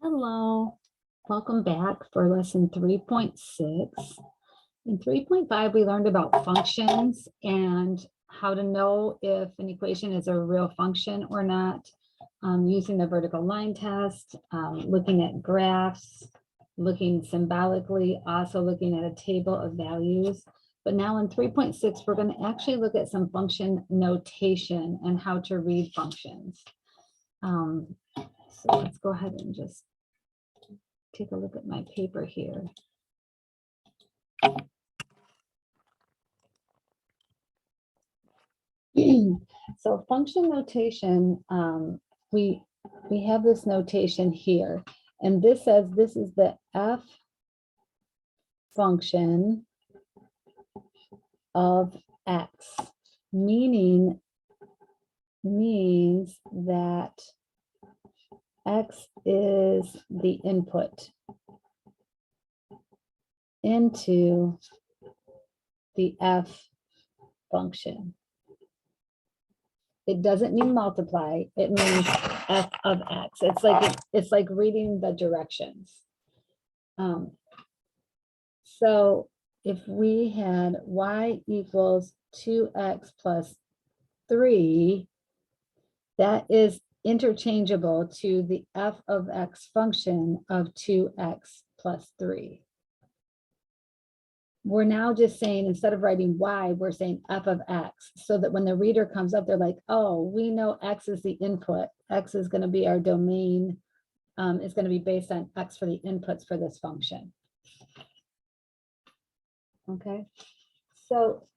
Hello, welcome back for lesson 3.6. In 3.5, we learned about functions and how to know if an equation is a real function or not, using the vertical line test, looking at graphs, looking symbolically, also looking at a table of values. But now in 3.6, we're going to actually look at some function notation and how to read functions. So let's go ahead and just take a look at my paper here. So function notation, we have this notation here, and this says this is the f function of x, means that x is the input into the f function. It doesn't mean multiply, it means f of x. It's like reading the directions. So if we had y equals 2x plus 3, that is interchangeable to the f of x function of 2x plus 3. We're now just saying, instead of writing y, we're saying f of x, so that when the reader comes up, they're like, oh, we know x is the input. X is going to be our domain. It's going to be based on x for the inputs for this function. Okay, so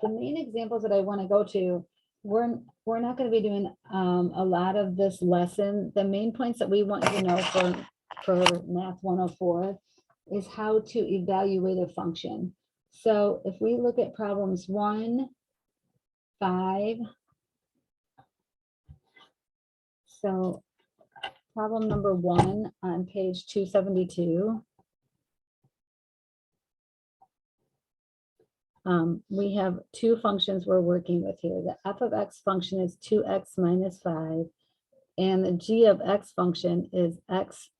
the main examples that I want to go to, we're not going to be doing a lot of this lesson. The main points that we want you to know for Math 104 is how to evaluate a function. So if we look at problems 1, 5, so problem number 1 on page 272. We have two functions we're working with here. The f of x function is 2x minus 5, and the g of x function is x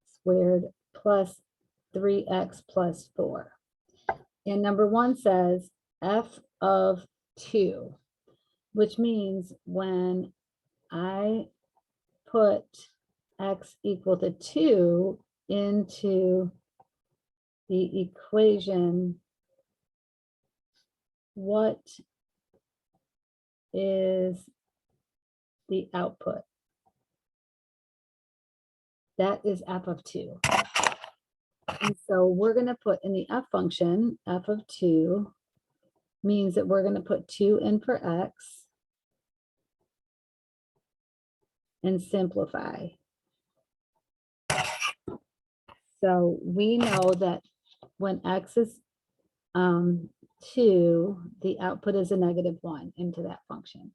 squared plus 3x plus 4. And number 1 says f of 2, which means when I put x equal to 2 into the equation, what is the output? That is f of 2. And so we're going to put in the f function, f of 2 means that we're going to put 2 in for x and simplify. So we know that when x is 2, the output is a -1 into that function.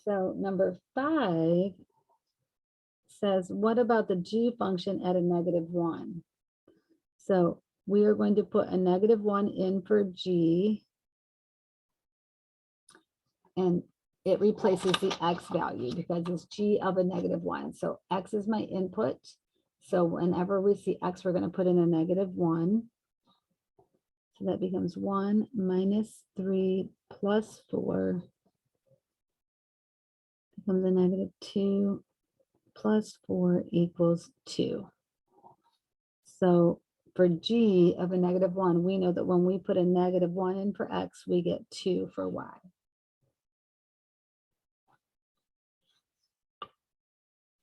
So number 5 says, what about the g function at a -1? So we are going to put a -1 in for g, and it replaces the x value because it's g of a -1. So x is my input. So whenever we see x, we're going to put in a -1. So that becomes 1 minus 3 plus 4 becomes a -2 plus 4 equals 2. So for g of a -1, we know that when we put a -1 in for x, we get 2 for y.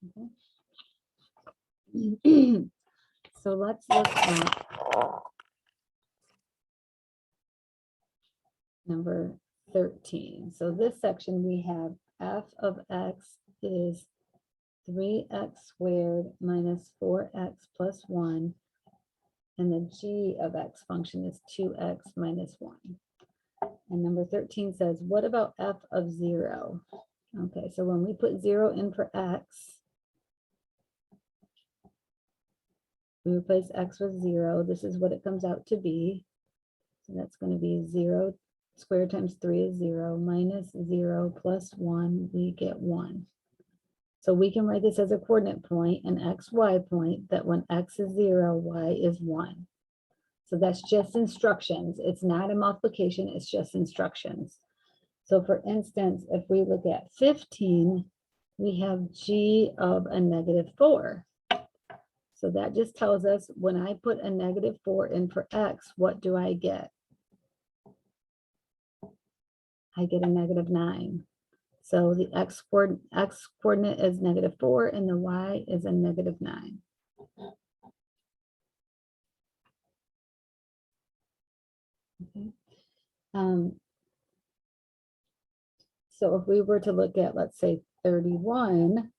Okay. So let's look at number 13. So this section we have f of x is 3x squared minus 4x plus 1, and the g of x function is 2x minus 1. And number 13 says, what about f of 0? Okay, so when we put 0 in for x, we replace x with 0. This is what it comes out to be. So that's going to be 0 squared times 3 is 0, minus 0 plus 1, we get 1. So we can write this as a coordinate point, an XY point, that when X is 0, Y is 1. So that's just instructions. It's not a multiplication, it's just instructions. So for instance, if we look at 15, we have G of a -4. So that just tells us when I put a -4 in for X, what do I get? I get a -9. So the X coordinate is -4 and the Y is a -9. Okay. So if we were to look at, let's say 31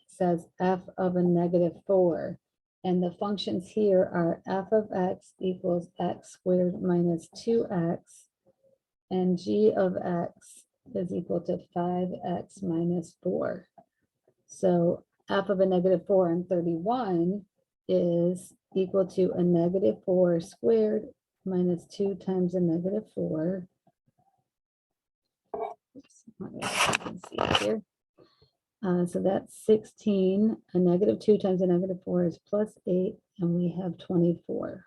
says f of a -4. And the functions here are f of x equals x squared minus 2x. And g of x is equal to 5x minus 4. So f of a -4 on 31 is equal to a -4 squared minus 2 times a -4. Oops, let me see here. So that's 16. A -2 times a -4 is plus 8, and we have 24.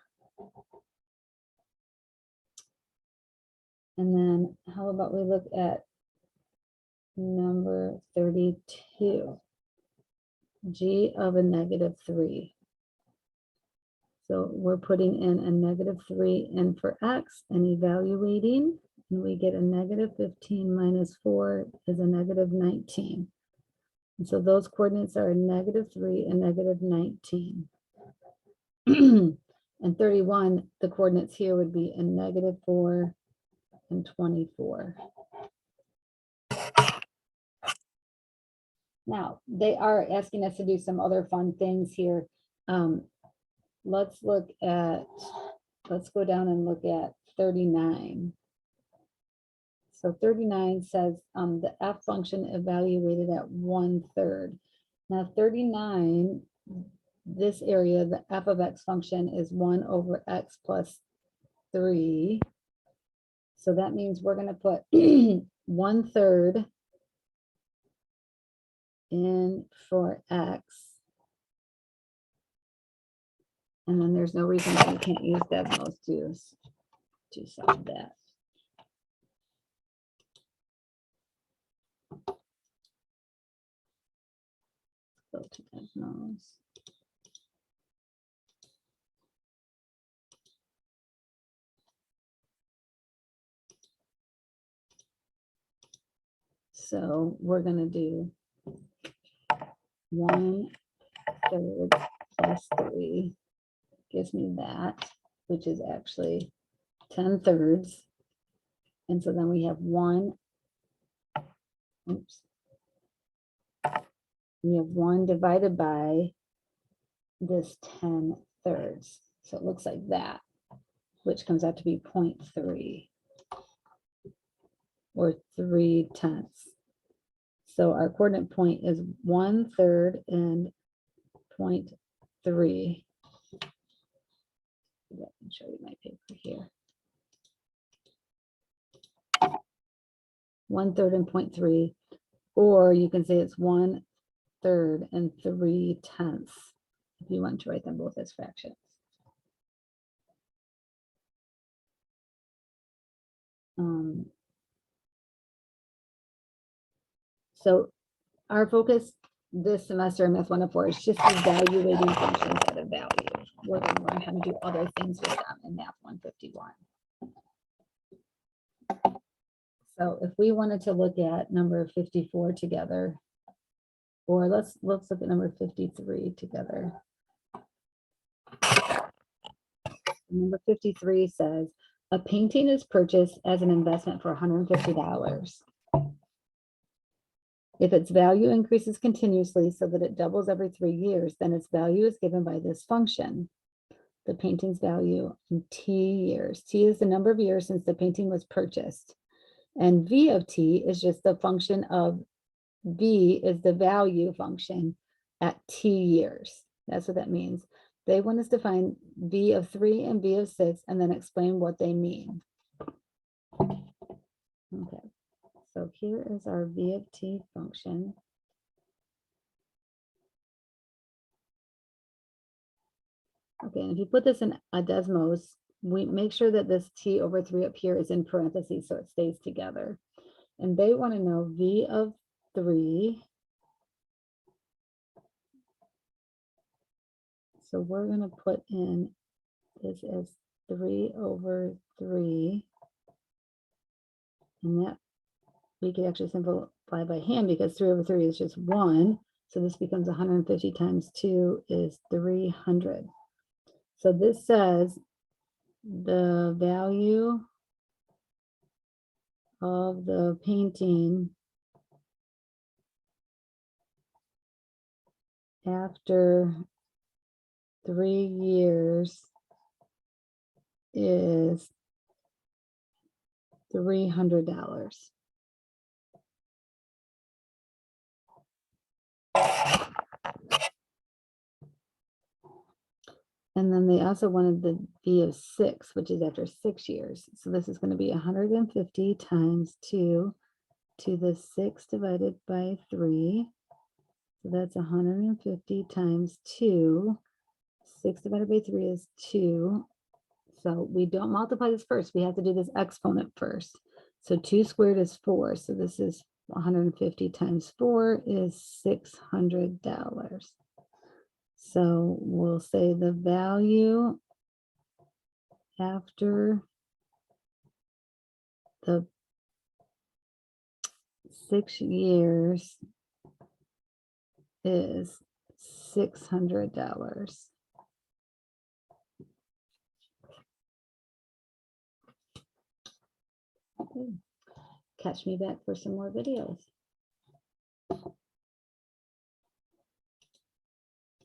And then how about we look at number 32, g of a -3. So we're putting in a -3 in for x and evaluating, and we get a -15 minus 4 is a -19. And so those coordinates are a -3 and -19. And 31, the coordinates here would be a -4 and 24. Now, they are asking us to do some other fun things here. Let's go down and look at 39. So 39 says the f function evaluated at 1/3. Now 39, this area, the f of x function is 1 over x plus 3. So that means we're going to put 1/3 in for x. And then there's no reason why you can't use decimals to solve that. Go to decimals. So we're going to do 1/3 plus 3 gives me that, which is actually 10/3. And so then we have 1. Oops. We have 1 divided by this 10/3. So it looks like that, which comes out to be 0.3 or 3/10. So our coordinate point is 1/3 and 0.3. Let me show you my paper here. 1/3 and 0.3, or you can say it's 1/3 and 3/10 if you want to write them both as fractions. So our focus this semester in Math 104 is just evaluating functions at a value. We're going to learn how to do other things with them in Math 151. So if we wanted to look at number 54 together, or let's look at number 53 together. Number 53 says, a painting is purchased as an investment for $150. If its value increases continuously so that it doubles every 3 years, then its value is given by this function. The painting's value in T years. T is the number of years since the painting was purchased. And V of T is just the function of V is the value function at T years. That's what that means. They want us to find V of 3 and V of 6 and then explain what they mean. Okay, so here is our v of t function. Okay, and if you put this in a Desmos, we make sure that this t over 3 up here is in parentheses so it stays together. And they want to know v of 3. So we're going to put in this as 3 over 3. And that we could actually simplify by hand because 3 over 3 is just 1. So this becomes 150 times 2 is 300. So this says the value of the painting after 3 years is $300. And then they also wanted the v of 6, which is after 6 years. So this is going to be 150 times 2 to the 6 divided by 3. So that's 150 times 2. 6 divided by 3 is 2. So we don't multiply this first. We have to do this exponent first. So 2 squared is 4. So this is 150 times 4 is $600. So we'll say the value after the 6 years is $600. Okay. Catch me back for some more videos.